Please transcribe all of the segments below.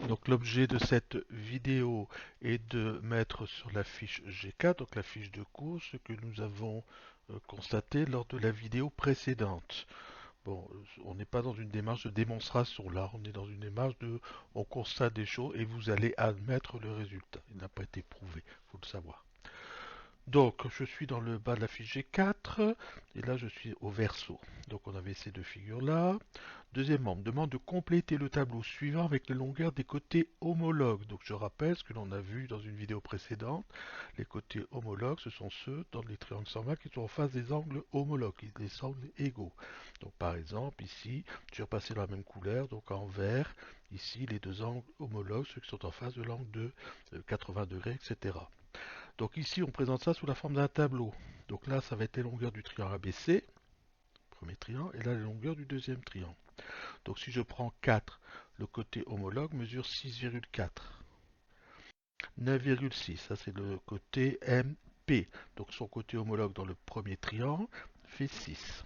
Donc l'objet de cette vidéo est de mettre sur la fiche G4, donc la fiche de cours, ce que nous avons constaté lors de la vidéo précédente. Bon, on n'est pas dans une démarche de démonstration là, on est dans une démarche de on constate des choses et vous allez admettre le résultat. Il n'a pas été prouvé, il faut le savoir. Donc, je suis dans le bas de la fiche G4, et là je suis au verso. Donc on avait ces deux figures-là. Deuxièmement, on me demande de compléter le tableau suivant avec les longueurs des côtés homologues. Donc je rappelle ce que l'on a vu dans une vidéo précédente. Les côtés homologues, ce sont ceux dans les triangles semblables qui sont en face des angles homologues, des angles égaux. Donc par exemple, ici, je vais repasser dans la même couleur, donc en vert, ici les deux angles homologues, ceux qui sont en face de l'angle de 80 degrés, etc. Donc ici, on présente ça sous la forme d'un tableau. Donc là, ça va être les longueurs du triangle ABC, premier triangle, et là, les longueurs du deuxième triangle. Donc si je prends 4, le côté homologue mesure 6,4. 9,6, ça c'est le côté MP. Donc son côté homologue dans le premier triangle fait 6.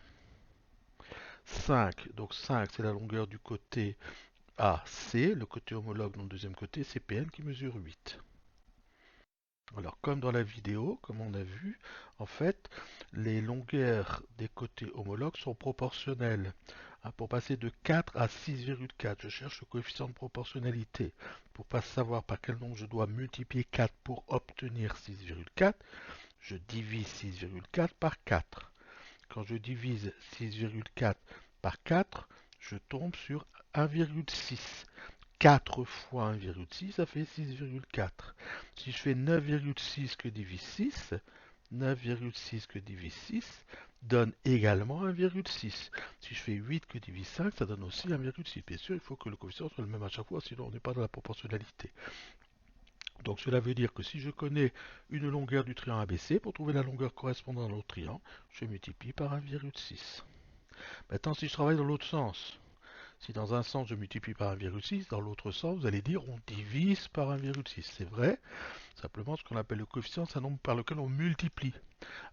5, donc 5 c'est la longueur du côté AC, le côté homologue dans le deuxième côté, c'est PN qui mesure 8. Alors, comme dans la vidéo, comme on a vu, en fait, les longueurs des côtés homologues sont proportionnelles. Pour passer de 4 à 6,4, je cherche le coefficient de proportionnalité. Pour pas savoir par quel nombre je dois multiplier 4 pour obtenir 6,4, je divise 6,4 par 4. Quand je divise 6,4 par 4, je tombe sur 1,6. 4 fois 1,6, ça fait 6,4. Si je fais 9,6 que divise 6, 9,6 que divise 6 donne également 1,6. Si je fais 8 que divise 5, ça donne aussi 1,6. Bien sûr, il faut que le coefficient soit le même à chaque fois, sinon on n'est pas dans la proportionnalité. Donc cela veut dire que si je connais une longueur du triangle ABC, pour trouver la longueur correspondant à l'autre triangle, je multiplie par 1,6. Maintenant, si je travaille dans l'autre sens, si dans un sens je multiplie par 1,6, dans l'autre sens, vous allez dire on divise par 1,6. C'est vrai, simplement ce qu'on appelle le coefficient, c'est un nombre par lequel on multiplie.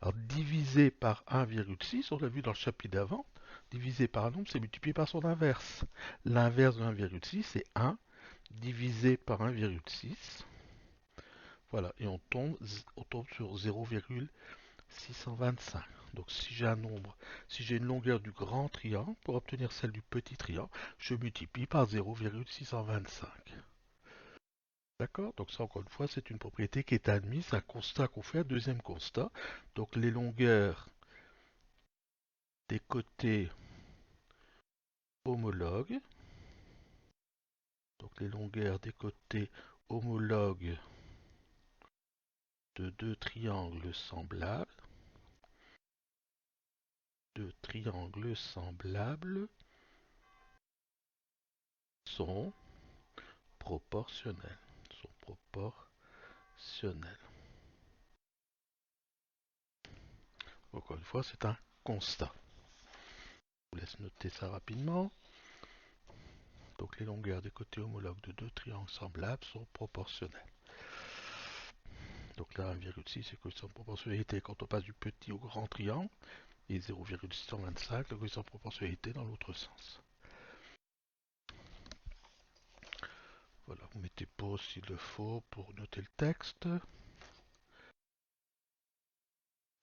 Alors diviser par 1,6, on l'a vu dans le chapitre d'avant, diviser par un nombre, c'est multiplier par son inverse. L'inverse de 1,6, c'est 1 divisé par 1,6. Voilà, et on tombe sur 0,625. Donc si j'ai un nombre, si j'ai une longueur du grand triangle, pour obtenir celle du petit triangle, je multiplie par 0,625. D'accord? Donc ça, encore une fois, c'est une propriété qui est admise, c'est un constat qu'on fait, un deuxième constat. Donc les longueurs des côtés homologues, donc les longueurs des côtés homologues de deux triangles semblables, sont proportionnelles. Sont proportionnelles. Encore une fois, c'est un constat. Je vous laisse noter ça rapidement. Donc les longueurs des côtés homologues de deux triangles semblables sont proportionnelles. Donc là, 1,6 c'est le coefficient de proportionnalité quand on passe du petit au grand triangle, et 0,625 le coefficient de proportionnalité dans l'autre sens. Voilà, vous mettez pause s'il le faut pour noter le texte.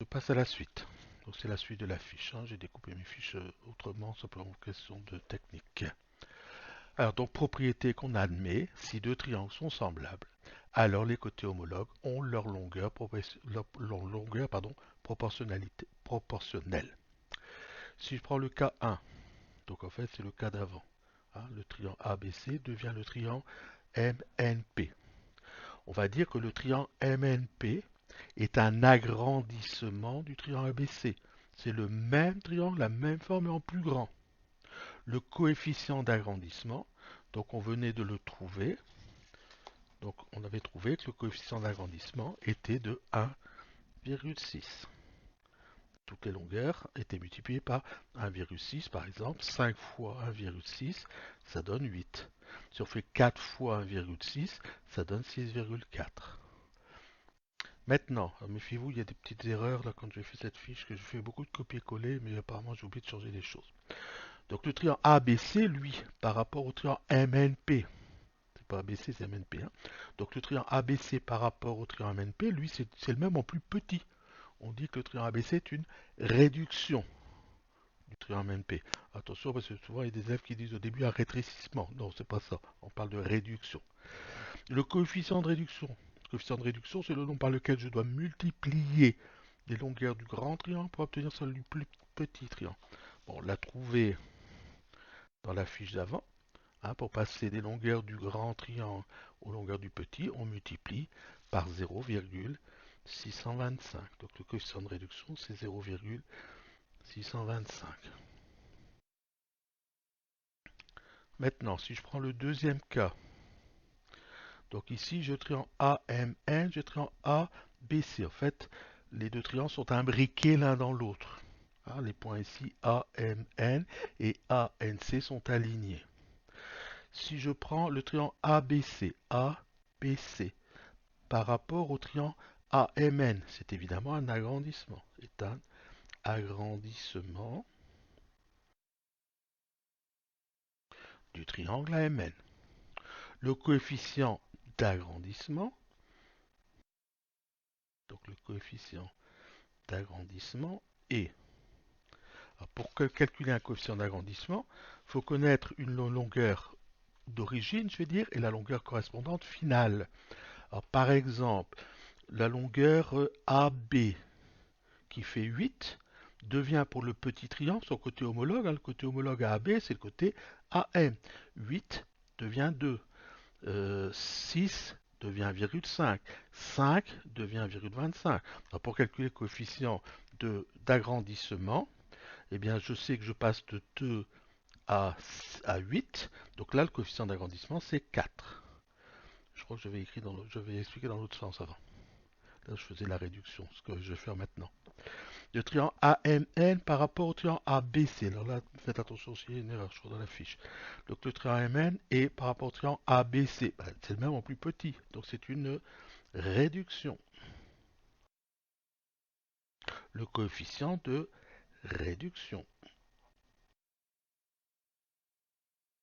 Je passe à la suite. Donc c'est la suite de la fiche. J'ai découpé mes fiches autrement, simplement pour question de technique. Alors donc propriété qu'on admet, si deux triangles sont semblables, alors les côtés homologues ont leur longueur, proportionnelle. Si je prends le cas 1, donc en fait c'est le cas d'avant, le triangle ABC devient le triangle MNP. On va dire que le triangle MNP est un agrandissement du triangle ABC. C'est le même triangle, la même forme, mais en plus grand. Le coefficient d'agrandissement, donc on venait de le trouver, donc on avait trouvé que le coefficient d'agrandissement était de 1,6. Toutes les longueurs étaient multipliées par 1,6 par exemple. 5 fois 1,6, ça donne 8. Si on fait 4 fois 1,6, ça donne 6,4. Maintenant, méfiez-vous, il y a des petites erreurs là quand j'ai fait cette fiche, que je fais beaucoup de copier-coller, mais apparemment j'ai oublié de changer les choses. Donc le triangle ABC, lui, par rapport au triangle MNP, pas ABC, c'est MNP. Hein. Donc le triangle ABC par rapport au triangle MNP, lui, c'est le même en plus petit. On dit que le triangle ABC est une réduction du triangle MNP. Attention, parce que souvent il y a des élèves qui disent au début un rétrécissement. Non, c'est pas ça. On parle de réduction. Le coefficient de réduction. Le coefficient de réduction, c'est le nombre par lequel je dois multiplier les longueurs du grand triangle pour obtenir celle du plus petit triangle. Bon, on l'a trouvé dans la fiche d'avant. Hein, pour passer des longueurs du grand triangle aux longueurs du petit, on multiplie par 0,625. Donc le coefficient de réduction, c'est 0,625. Maintenant, si je prends le deuxième cas, donc ici, je triangle AMN, je triangle ABC. En fait, les deux triangles sont imbriqués l'un dans l'autre. Hein, les points ici, AMN et ANC sont alignés. Si je prends le triangle ABC, ABC, par rapport au triangle AMN, c'est évidemment un agrandissement. C'est un agrandissement du triangle AMN. Le coefficient d'agrandissement, donc le coefficient d'agrandissement est, pour calculer un coefficient d'agrandissement, il faut connaître une longueur d'origine, je vais dire, et la longueur correspondante finale. Alors, par exemple, la longueur AB qui fait 8 devient pour le petit triangle son côté homologue. Hein, le côté homologue à AB, c'est le côté AM. 8 devient 2. 6 devient 1,5. 5 devient 1,25. Pour calculer le coefficient d'agrandissement, eh bien, je sais que je passe de 2 à 8. Donc là, le coefficient d'agrandissement, c'est 4. Je crois que je vais expliquer dans l'autre sens avant. Là, je faisais la réduction, ce que je vais faire maintenant. Le triangle AMN par rapport au triangle ABC. Alors là, faites attention s'il y a une erreur, je crois, dans la fiche. Donc le triangle AMN est par rapport au triangle ABC. Ben, c'est le même en plus petit. Donc c'est une réduction. Le coefficient de réduction.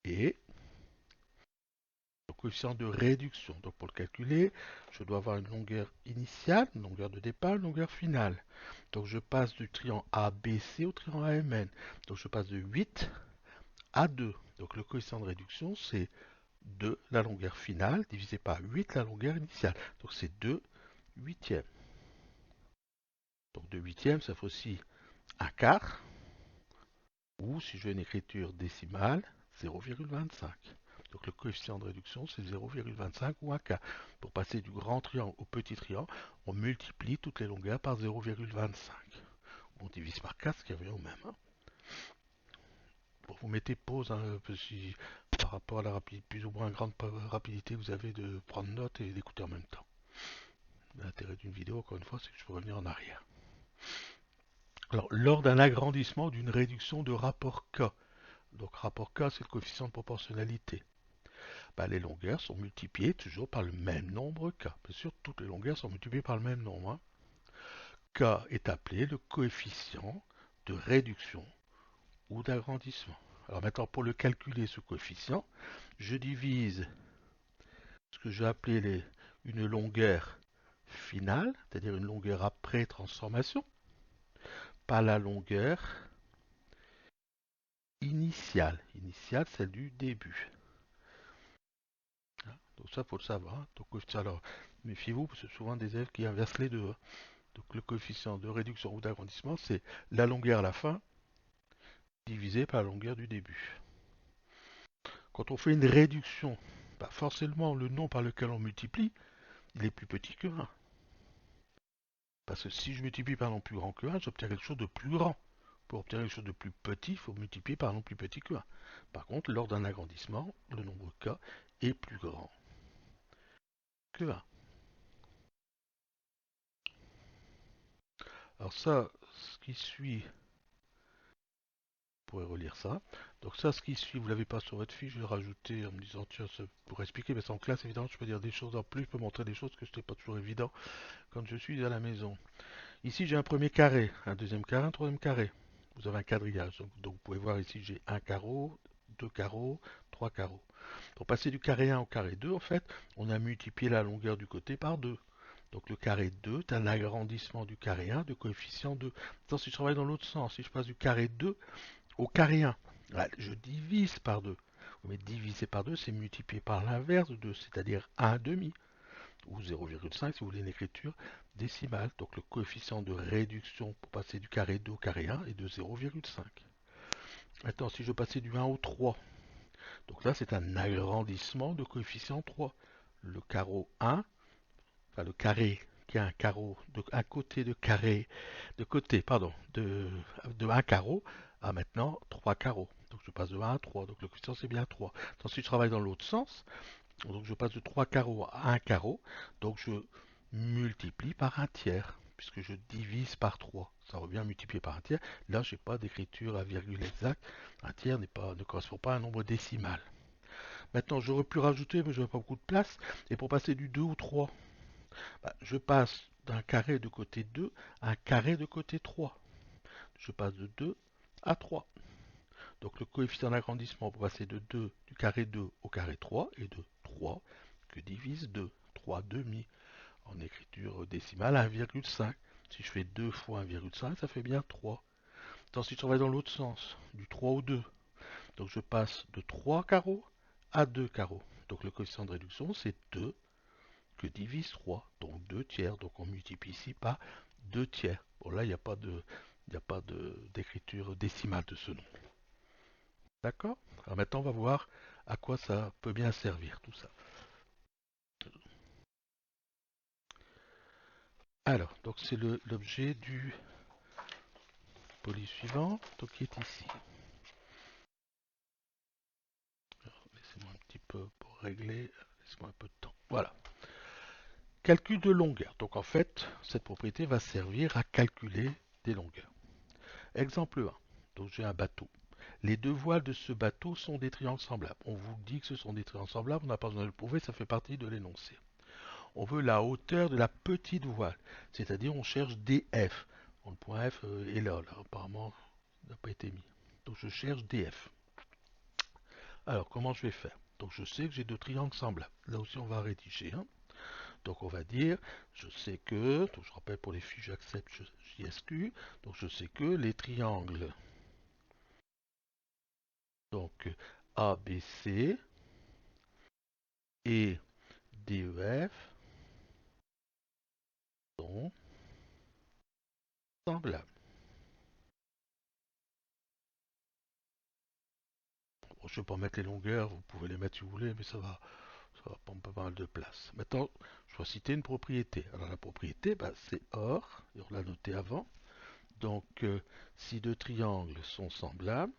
Et le coefficient de réduction. Donc pour le calculer, je dois avoir une longueur initiale, une longueur de départ, une longueur finale. Donc je passe du triangle ABC au triangle AMN. Donc je passe de 8 à 2. Donc le coefficient de réduction, c'est 2 la longueur finale divisé par 8 la longueur initiale. Donc c'est 2 huitièmes. Donc 2 huitièmes, ça fait aussi un quart. Ou si je veux une écriture décimale, 0,25. Donc le coefficient de réduction, c'est 0,25 ou un quart. Pour passer du grand triangle au petit triangle, on multiplie toutes les longueurs par 0,25. On divise par 4, ce qui revient au même. Hein. Bon, vous mettez pause hein, si, par rapport à la plus ou moins grande rapidité que vous avez de prendre note et d'écouter en même temps. L'intérêt d'une vidéo, encore une fois, c'est que je peux revenir en arrière. Alors, lors d'un agrandissement ou d'une réduction de rapport K, donc rapport K, c'est le coefficient de proportionnalité, bah, les longueurs sont multipliées toujours par le même nombre K. Bien sûr, toutes les longueurs sont multipliées par le même nombre. Hein. K est appelé le coefficient de réduction ou d'agrandissement. Alors maintenant, pour le calculer, ce coefficient, je divise ce que je vais appeler une longueur finale, c'est-à-dire une longueur après transformation, par la longueur initiale. Initiale, celle du début. Donc ça, il faut le savoir. Hein. Donc, alors, méfiez-vous, parce que souvent des élèves qui inversent les deux. Hein. Donc le coefficient de réduction ou d'agrandissement, c'est la longueur à la fin divisé par la longueur du début. Quand on fait une réduction, bah forcément le nombre par lequel on multiplie, il est plus petit que 1. Parce que si je multiplie par un nombre plus grand que 1, j'obtiens quelque chose de plus grand. Pour obtenir quelque chose de plus petit, il faut multiplier par un nombre plus petit que 1. Par contre, lors d'un agrandissement, le nombre k est plus grand que 1. Alors ça, ce qui suit, vous pourrez relire ça. Donc ça, ce qui suit, vous ne l'avez pas sur votre fiche, je vais rajouter en me disant, tiens, ça pourrait expliquer, parce qu'en classe, évidemment, je peux dire des choses en plus, je peux montrer des choses que ce n'est pas toujours évident quand je suis à la maison. Ici, j'ai un premier carré, un deuxième carré, un troisième carré. Vous avez un quadrillage. Donc vous pouvez voir ici, j'ai un carreau, deux carreaux, trois carreaux. Pour passer du carré 1 au carré 2, en fait, on a multiplié la longueur du côté par 2. Donc le carré 2 est un agrandissement du carré 1 de coefficient 2. Maintenant, si je travaille dans l'autre sens, si je passe du carré 2 au carré 1, je divise par 2. Mais diviser par 2, c'est multiplier par l'inverse de 2, c'est-à-dire 1 demi, ou 0,5 si vous voulez une écriture décimale. Donc le coefficient de réduction pour passer du carré 2 au carré 1 est de 0,5. Maintenant, si je passais du 1 au 3, donc là c'est un agrandissement de coefficient 3. Le carreau 1, enfin le carré qui a un carreau, un côté de carré, de 1 carreau à maintenant 3 carreaux. Donc je passe de 1 à 3, donc le coefficient c'est bien 3. Ensuite si je travaille dans l'autre sens, donc je passe de 3 carreaux à 1 carreau, donc je multiplie par un tiers, puisque je divise par 3. Ça revient à multiplier par un tiers. Là, je n'ai pas d'écriture à virgule exacte. Un tiers ne correspond pas à un nombre décimal. Maintenant, j'aurais pu rajouter, mais je n'ai pas beaucoup de place. Et pour passer du 2 au 3, je passe d'un carré de côté 2 à un carré de côté 3. Je passe de 2 à 3. Donc le coefficient d'agrandissement pour passer de 2 du carré 2 au carré 3 est de 3 que divise 2. 3 demi. En écriture décimale 1,5. Si je fais 2 fois 1,5, ça fait bien 3. Ensuite, je travaille dans l'autre sens, du 3 au 2. Donc je passe de 3 carreaux à 2 carreaux. Donc le coefficient de réduction, c'est 2 que divise 3, donc 2 tiers. Donc on multiplie ici par 2 tiers. Bon là, il n'y a pas d'écriture décimale de ce nom. D'accord? Alors maintenant, on va voir à quoi ça peut bien servir, tout ça. Alors, donc c'est l'objet du poly suivant, donc qui est ici. Laissez-moi un petit peu pour régler, laissez-moi un peu de temps. Voilà. Calcul de longueur. Donc en fait, cette propriété va servir à calculer des longueurs. Exemple 1. Donc j'ai un bateau. Les deux voiles de ce bateau sont des triangles semblables. On vous dit que ce sont des triangles semblables, on n'a pas besoin de le prouver, ça fait partie de l'énoncé. On veut la hauteur de la petite voile, c'est-à-dire on cherche DF. Bon, le point F est là, apparemment, il n'a pas été mis. Donc je cherche DF. Alors comment je vais faire? Donc je sais que j'ai deux triangles semblables. Là aussi on va rédiger. Donc on va dire, je sais que, donc je rappelle pour les fiches j'accepte JSQ, donc je sais que les triangles, donc ABC et DEF sont semblables. Bon, je ne vais pas mettre les longueurs, vous pouvez les mettre si vous voulez, mais ça va prendre pas mal de place. Maintenant, je vais citer une propriété. Alors la propriété, c'est OR, et on l'a noté avant. Donc si deux triangles sont semblables,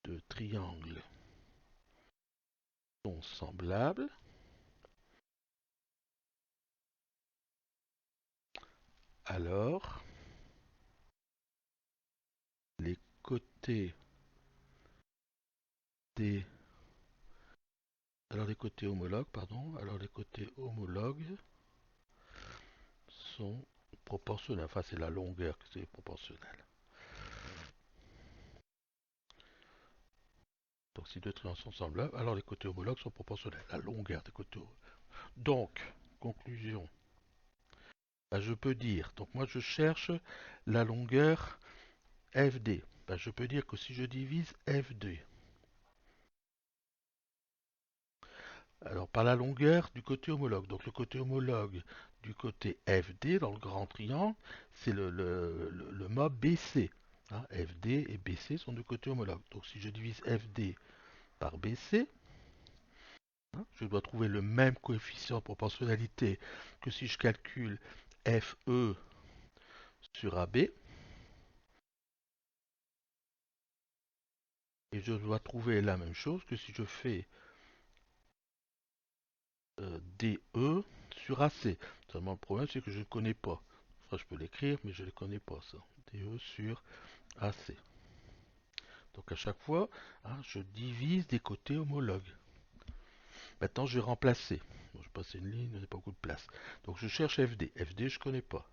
deux triangles sont semblables, alors les côtés des les côtés homologues, alors les côtés homologues sont proportionnels. Enfin, c'est la longueur qui est proportionnelle. Donc, si deux triangles sont semblables, alors les côtés homologues sont proportionnels. La longueur des côtés homologues. Donc, conclusion. Je peux dire, donc moi je cherche la longueur FD. Je peux dire que si je divise FD, alors par la longueur du côté homologue, donc le côté homologue du côté FD dans le grand triangle, c'est le mob BC. FD et BC sont deux côtés homologues. Donc si je divise FD par BC, je dois trouver le même coefficient de proportionnalité que si je calcule FE sur AB. Et je dois trouver la même chose que si je fais DE sur AC. Seulement le problème c'est que je ne connais pas. Enfin, je peux l'écrire mais je ne connais pas ça. DE sur AC. Donc à chaque fois, je divise des côtés homologues. Maintenant je vais remplacer. Bon, je passe une ligne, il n'y a pas beaucoup de place. Donc je cherche FD. FD je ne connais pas.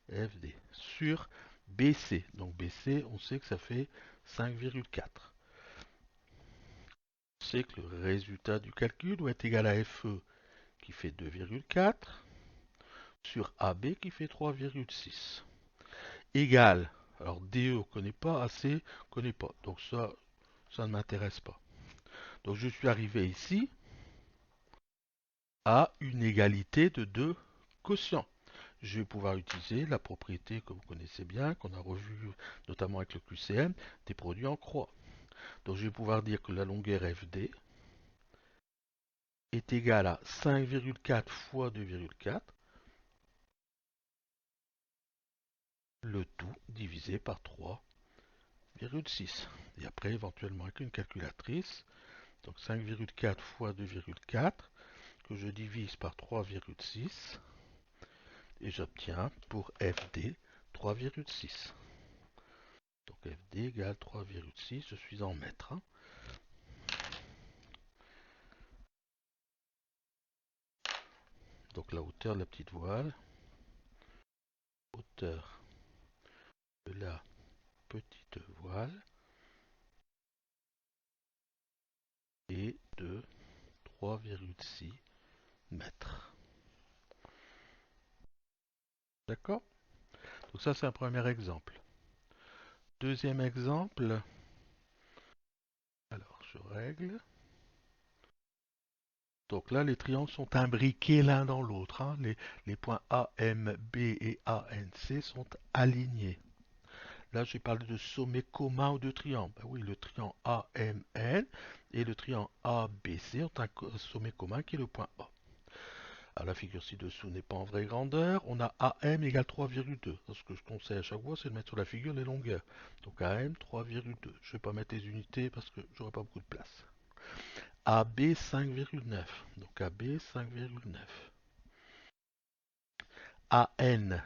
FD sur BC. Donc BC, on sait que ça fait 5,4. c'est que le résultat du calcul doit être égal à FE qui fait 2,4 sur AB qui fait 3,6. Égal, alors DE on ne connaît pas, AC on ne connaît pas, donc ça ne m'intéresse pas. Donc je suis arrivé ici à une égalité de deux quotients. Je vais pouvoir utiliser la propriété que vous connaissez bien, qu'on a revue notamment avec le QCM, des produits en croix. Donc je vais pouvoir dire que la longueur FD est égale à 5,4 fois 2,4, le tout divisé par 3,6. Et après, éventuellement avec une calculatrice, donc 5,4 fois 2,4, que je divise par 3,6, et j'obtiens pour FD 3,6. Donc FD égale 3,6, je suis en mètres. Donc la hauteur de la petite voile, hauteur de la petite voile est de 3,6 mètres. D'accord? Donc ça c'est un premier exemple. Deuxième exemple, alors je règle. Donc là les triangles sont imbriqués l'un dans l'autre, hein. Les points A, M, B et A, N, C sont alignés. Là, j'ai parlé de sommet commun aux deux triangles. Ben oui, le triangle AMN et le triangle ABC ont un sommet commun qui est le point A. Alors, la figure ci-dessous n'est pas en vraie grandeur. On a AM égale 3,2. Ce que je conseille à chaque fois, c'est de mettre sur la figure les longueurs. Donc AM 3,2. Je ne vais pas mettre les unités parce que j'aurai pas beaucoup de place. AB 5,9. Donc AB 5,9. AN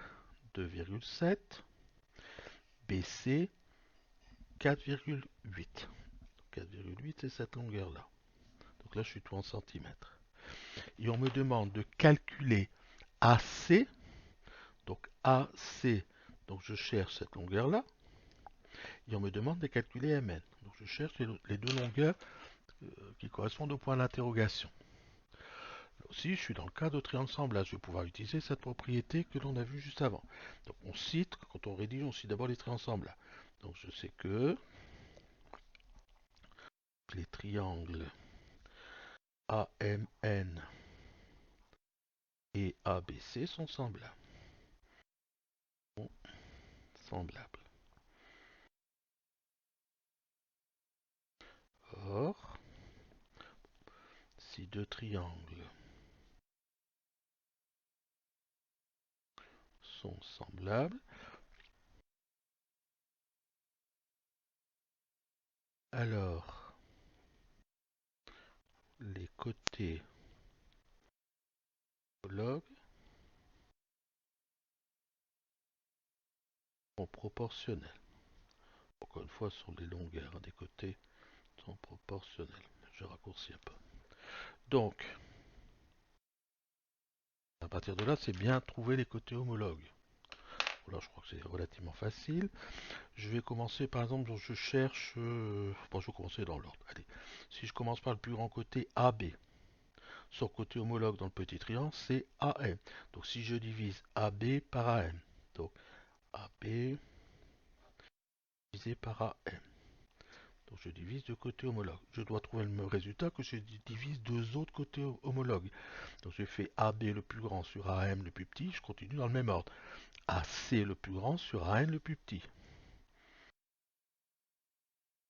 2,7. BC 4,8. 4,8 c'est cette longueur-là. Donc là, je suis tout en centimètres. Et on me demande de calculer AC. Donc AC, donc je cherche cette longueur-là. Et on me demande de calculer MN. Donc je cherche les deux longueurs qui correspondent au point d'interrogation. Là aussi, je suis dans le cas de triangle semblable. Je vais pouvoir utiliser cette propriété que l'on a vue juste avant. Donc on cite, quand on rédige, on cite d'abord les triangles semblables. Donc je sais que les triangles AMN et ABC sont semblables. Semblables. Or, si deux triangles sont semblables, alors les côtés homologues sont proportionnels. Encore une fois, ce sont les longueurs des côtés sont proportionnelles. Je raccourcis un peu. Donc, à partir de là, c'est bien trouver les côtés homologues. Voilà, je crois que c'est relativement facile. Je vais commencer par exemple, je cherche... bon, je vais commencer dans l'ordre. Allez, si je commence par le plus grand côté AB, son côté homologue dans le petit triangle, c'est AM. Donc si je divise AB par AM, donc AB divisé par AM. Donc je divise deux côtés homologues. Je dois trouver le même résultat que je divise deux autres côtés homologues. Donc je fais AB le plus grand sur AM le plus petit, je continue dans le même ordre. AC le plus grand sur AN le plus petit.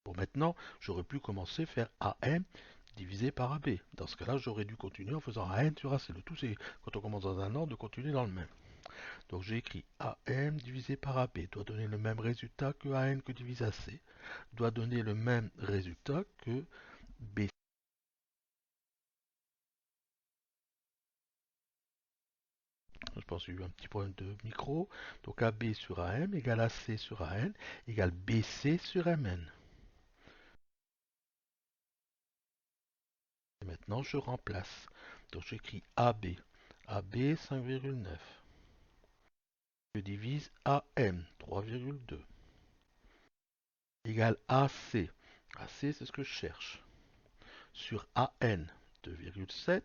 Bon, maintenant, j'aurais pu commencer à faire AM divisé par AB. Dans ce cas-là, j'aurais dû continuer en faisant AN sur AC. Le tout, c'est quand on commence dans un ordre de continuer dans le même. Donc j'ai écrit AM divisé par AB doit donner le même résultat que AN que divise AC, doit donner le même résultat que BC. Je pense qu'il y a eu un petit problème de micro. Donc AB sur AM égale AC sur AN égale BC sur MN. Et maintenant je remplace. Donc j'écris AB. AB 5,9. Je divise AM 3,2 égale AC. AC c'est ce que je cherche. sur AN 2,7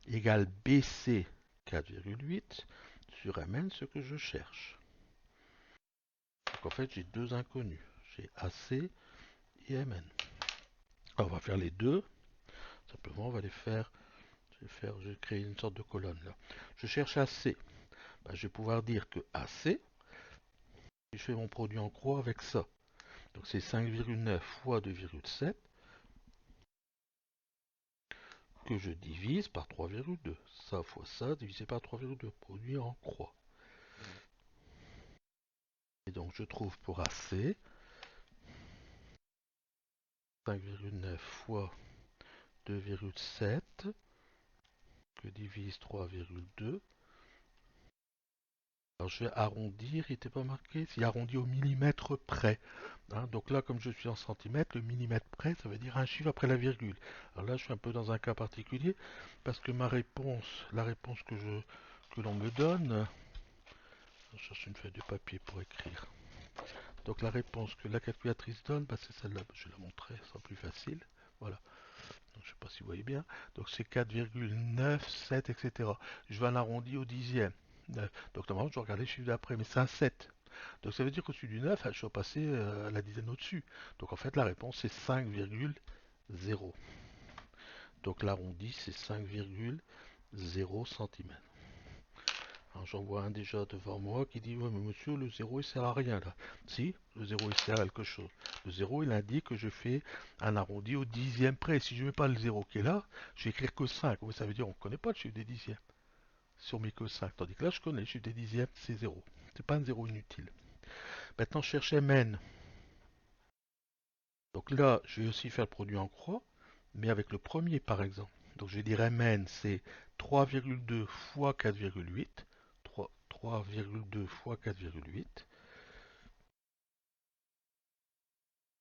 égale BC 4,8 sur MN, ce que je cherche. Donc en fait, j'ai deux inconnus. J'ai AC et MN. Alors, on va faire les deux. Simplement, on va les faire. Je vais créer une sorte de colonne là. Je cherche AC. Ben, je vais pouvoir dire que AC, je fais mon produit en croix avec ça. Donc c'est 5,9 fois 2,7 que je divise par 3,2. Ça fois ça divisé par 3,2. Produit en croix. Et donc je trouve pour AC 5,9 fois 2,7 que divise 3,2. Alors je vais arrondir, il n'était pas marqué, c'est arrondi au millimètre près. Hein, donc là, comme je suis en centimètres, le millimètre près, ça veut dire un chiffre après la virgule. Alors là, je suis un peu dans un cas particulier, parce que ma réponse, la réponse que l'on me donne, je cherche une feuille de papier pour écrire. Donc la réponse que la calculatrice donne, bah, c'est celle-là, je vais la montrer, ce sera plus facile. Voilà. Donc, je ne sais pas si vous voyez bien. Donc c'est 4,97, etc. Je vais en arrondir au dixième. Donc normalement, je dois regarder le chiffre d'après, mais c'est un 7. Donc ça veut dire qu'au-dessus du 9, je dois passer à la dizaine au-dessus. Donc en fait, la réponse c'est 5,0. Donc l'arrondi, c'est 5,0 cm. Alors j'en vois un déjà devant moi qui dit: ouais, mais monsieur, le zéro il sert à rien là. Si, le zéro il sert à quelque chose. Le zéro il indique que je fais un arrondi au dixième près. Si je ne mets pas le zéro qui est là, je vais écrire que 5. Oui, ça veut dire on ne connaît pas le chiffre des dixièmes si on met que 5. Tandis que là, je connais le chiffre des dixièmes, c'est zéro. C'est pas un zéro inutile. Maintenant, je cherche MN. Donc là, je vais aussi faire le produit en croix, mais avec le premier par exemple. Donc je vais dire MN, c'est 3,2 fois 4,8. 3,2 fois 4,8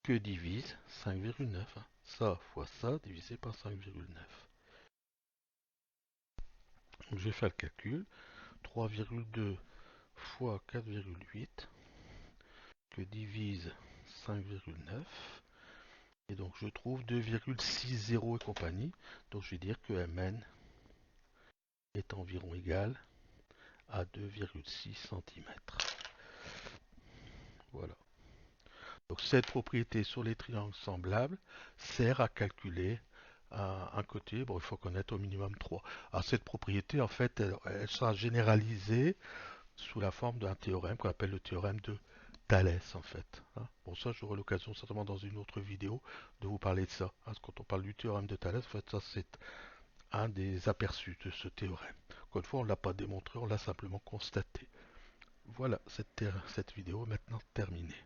que divise 5,9. Ça fois ça divisé par 5,9. Donc je vais faire le calcul. 3,2 fois 4,8 que divise 5,9. Et donc je trouve 2,60 et compagnie. Donc je vais dire que Mn est environ égal à 2,6 cm. Voilà. Donc cette propriété sur les triangles semblables sert à calculer un côté. Bon, il faut connaître au minimum 3. Alors cette propriété, en fait, elle sera généralisée sous la forme d'un théorème qu'on appelle le théorème de Thalès, en fait. Hein. Bon, ça, j'aurai l'occasion certainement dans une autre vidéo de vous parler de ça. Hein. Quand on parle du théorème de Thalès, en fait, ça, c'est un des aperçus de ce théorème. Encore une fois, on ne l'a pas démontré, on l'a simplement constaté. Voilà, cette vidéo est maintenant terminée.